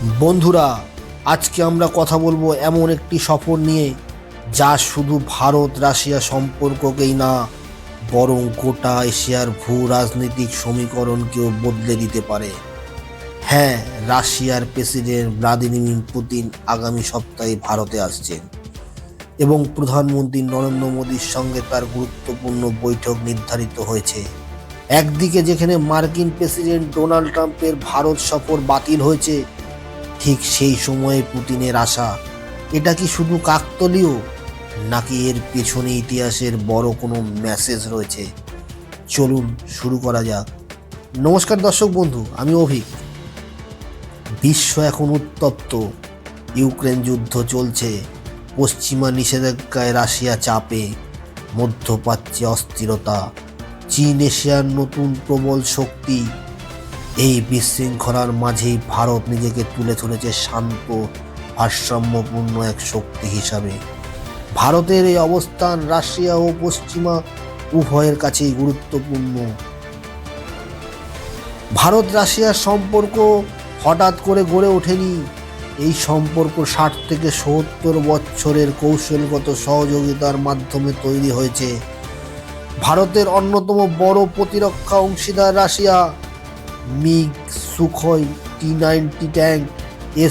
বন্ধুরা, আজকে আমরা কথা বলবো এমন একটি সফর নিয়ে যা শুধু ভারত রাশিয়া সম্পর্ককেই না, বরং গোটা এশিয়ার ভূ রাজনৈতিক সমীকরণকেও বদলে দিতে পারে। হ্যাঁ, রাশিয়ার প্রেসিডেন্ট ভ্লাদিমির পুতিন আগামী সপ্তাহে ভারতে আসছেন এবং প্রধানমন্ত্রী নরেন্দ্র মোদীর সঙ্গে তার গুরুত্বপূর্ণ বৈঠক নির্ধারিত হয়েছে। একদিকে যেখানে মার্কিন প্রেসিডেন্ট ডোনাল্ড ট্রাম্পের ভারত সফর বাতিল হয়েছে, ঠিক সেই সময়ে পুতিনের আসা, এটা কি শুধু কাকতালীয়, নাকি এর পেছনে ইতিহাসের বড় কোনো মেসেজ রয়েছে? চলুন শুরু করা যাক। নমস্কার দর্শক বন্ধু, আমি অভিক। বিশ্ব এখন উত্তপ্ত। ইউক্রেন যুদ্ধ চলছে, পশ্চিমা নিষেধাজ্ঞায় রাশিয়া চাপে, মধ্যপ্রাচ্যে অস্থিরতা, চীন এশিয়ার নতুন প্রবল শক্তি। এই বিশৃঙ্খলার মাঝেই ভারত নিজেকে তুলে ধরেছে শান্ত, ভারসাম্যপূর্ণ এক শক্তি হিসাবে। ভারতের এই অবস্থান রাশিয়া ও পশ্চিমা উভয়ের কাছেই গুরুত্বপূর্ণ। ভারত রাশিয়ার সম্পর্ক হঠাৎ করে গড়ে ওঠেনি। এই সম্পর্ক 60 থেকে 70 বছরের কৌশলগত সহযোগিতার মাধ্যমে তৈরি হয়েছে। ভারতের অন্যতম বড় প্রতিরক্ষা অংশীদার Russia. MiG, Sukhoi, T-90 tank,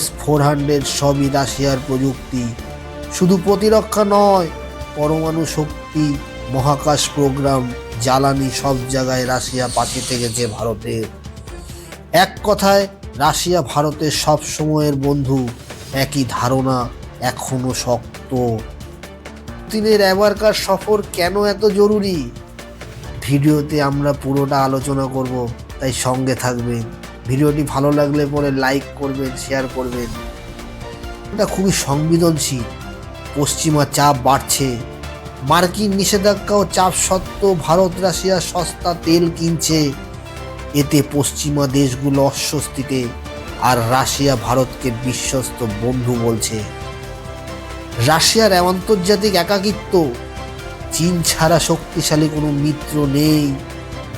S-400 সবই রাশিয়ার প্রযুক্তি। শুধু প্রতিরক্ষা নয়, পরমাণু শক্তি, মহাকাশ প্রোগ্রাম, জ্বালানি, সব জায়গায় রাশিয়া পাশে থেকেছে ভারতের। এক কথায়, রাশিয়া ভারতের সব সময়ের বন্ধু। একই ধারণা এখনো শক্ত। পুতিনের এবারকার সফর কেন এত জরুরি? ভিডিওতে আমরা পুরোটা আলোচনা করব, তাই সঙ্গে থাকবেন। ভিডিওটি ভালো লাগলে পরে লাইক করবেন, শেয়ার করবেন। এটা খুবই সংবেদনশীল। পশ্চিমা চাপ বাড়ছে। মার্কিন নিষেধাজ্ঞা ও চাপ সত্ত্বেও ভারত রাশিয়া সস্তা তেল কিনছে। এতে পশ্চিমা দেশগুলো অস্বস্তিতে, আর রাশিয়া ভারতকে বিশ্বস্ত বন্ধু বলছে। রাশিয়ার আন্তর্জাতিক একাকিত্ব। চীন ছাড়া শক্তিশালী কোনো মিত্র নেই।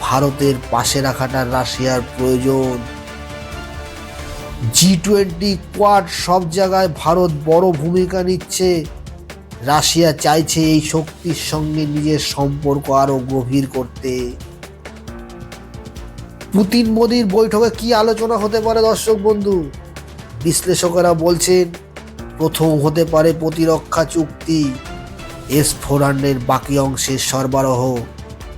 ভারতের পাশে রাখাটা রাশিয়ার প্রয়োজন। G20, কোয়াড, সব জায়গায় ভারত বড় ভূমিকা নিচ্ছে। রাশিয়া চাইছে এই শক্তির সঙ্গে নিজের সম্পর্ক আরো গভীর করতে। পুতিন মোদির বৈঠকে কি আলোচনা হতে পারে দর্শক বন্ধু? বিশ্লেষকেরা বলছেন, প্রথম হতে পারে প্রতিরক্ষা চুক্তি, S-400 বাকি অংশের সরবরাহ,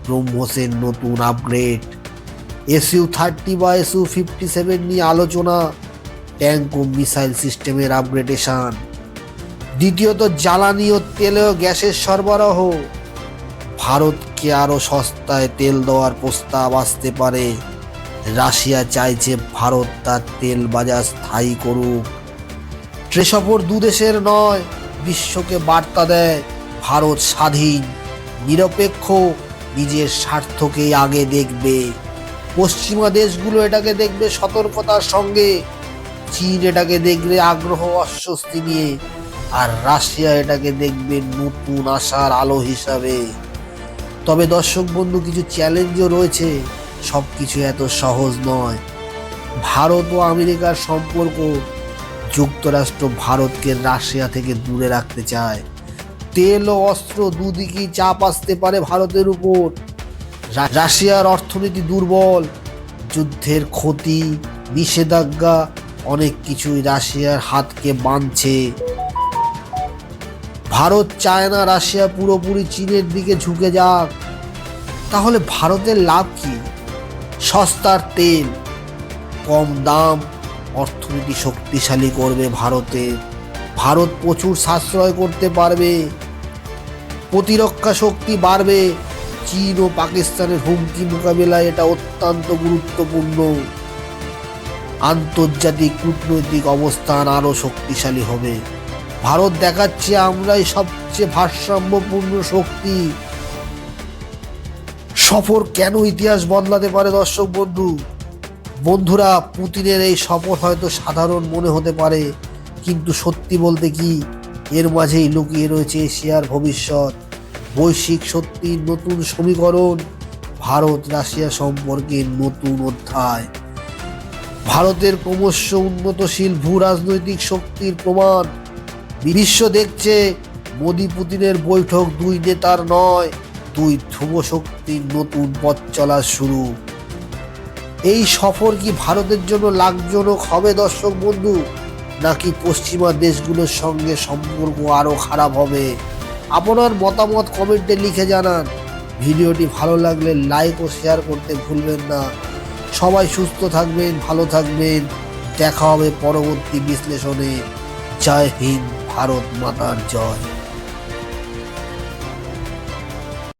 ব্রহ্মসের নতুন আপগ্রেড, Su-30 বা Su-57 নিয়ে আলোচনা, ট্যাঙ্ক ও মিসাইল সিস্টেমের আপগ্রেডেশন। দ্বিতীয়ত, জ্বালানি ও তেল ও গ্যাসের সরবরাহ। ভারতকে আরও সস্তায় তেল দেওয়ার প্রস্তাব আসতে পারে। রাশিয়া চাইছে ভারত তার তেল বাজার স্থায়ী করুক। সফর দুদেশের নয়, বিশ্বকে বার্তা দেয় ভারত স্বাধীন, নিরপেক্ষ, নিজের স্বার্থকেই আগে দেখবে। পশ্চিমা দেশগুলো এটাকে দেখবে সতর্কতার সঙ্গে, চীন এটাকে দেখবে আগ্রহ অস্বস্তি নিয়ে, আর রাশিয়া এটাকে দেখবে নতুন আশার আলো হিসাবে। তবে দর্শক বন্ধু, কিছু চ্যালেঞ্জও রয়েছে। সব কিছু এত সহজ নয়। ভারত ও আমেরিকার সম্পর্ক। যুক্তরাষ্ট্র ভারতকে রাশিয়া থেকে দূরে রাখতে চায়। তেল ও অস্ত্র দুদিকেই চাপ আসতে পারে ভারতের উপর। রাশিয়ার অর্থনীতি দুর্বল, যুদ্ধের ক্ষতি, নিষেধাজ্ঞা, অনেক কিছুই রাশিয়ার হাতকে বাঁধছে। ভারত চায় না রাশিয়া পুরোপুরি চীনের দিকে ঝুঁকে যাক। তাহলে ভারতের লাভ কি? সস্তার তেল, কম দাম, অর্থনীতি শক্তিশালী করবে ভারতের। ভারত প্রচুর সাশ্রয় করতে পারবে, প্রতিরক্ষা শক্তি বাড়বে। চীন ও পাকিস্তানের হুমকি মোকাবিলায় এটা অত্যন্ত গুরুত্বপূর্ণ। আন্তর্জাতিক কূটনৈতিক অবস্থান আরও শক্তিশালী হবে। ভারত দেখাচ্ছে আমরাই সবচেয়ে ভারসাম্যপূর্ণ শক্তি। সফর কেন ইতিহাস বদলাতে পারে দর্শক বন্ধুরা, পুতিনের এই সফর হয়তো সাধারণ মনে হতে পারে, কিন্তু সত্যি বলতে কি, এর মাঝেই লুকিয়ে রয়েছে এশিয়ার ভবিষ্যৎ, বৈশ্বিক শক্তির নতুন সমীকরণ, ভারত রাশিয়া সম্পর্কে নতুন অধ্যায়। ভারতের ক্রমশ উন্নতশীল ভূ রাজনৈতিক শক্তির প্রমাণ। বিশ্ব দেখছে মোদি পুতিনের বৈঠক দুই নেতার নয়, দুই ধ্রুব শক্তির নতুন পথ চলার শুরু। এই সফর কি ভারতের জন্য লাভজনক হবে দর্শক বন্ধু, নাকি পশ্চিমা দেশগুলোর সঙ্গে সম্পর্ক আরো খারাপ হবে? আপনার মতামত কমেন্টে লিখে জানান। ভিডিওটি ভালো লাগলে লাইক ও শেয়ার করতে ভুলবেন না। সবাই সুস্থ থাকবেন, ভালো থাকবেন। দেখা হবে পরবর্তী বিশ্লেষণে। জয় হিন্দ, ভারত মাতার জয়।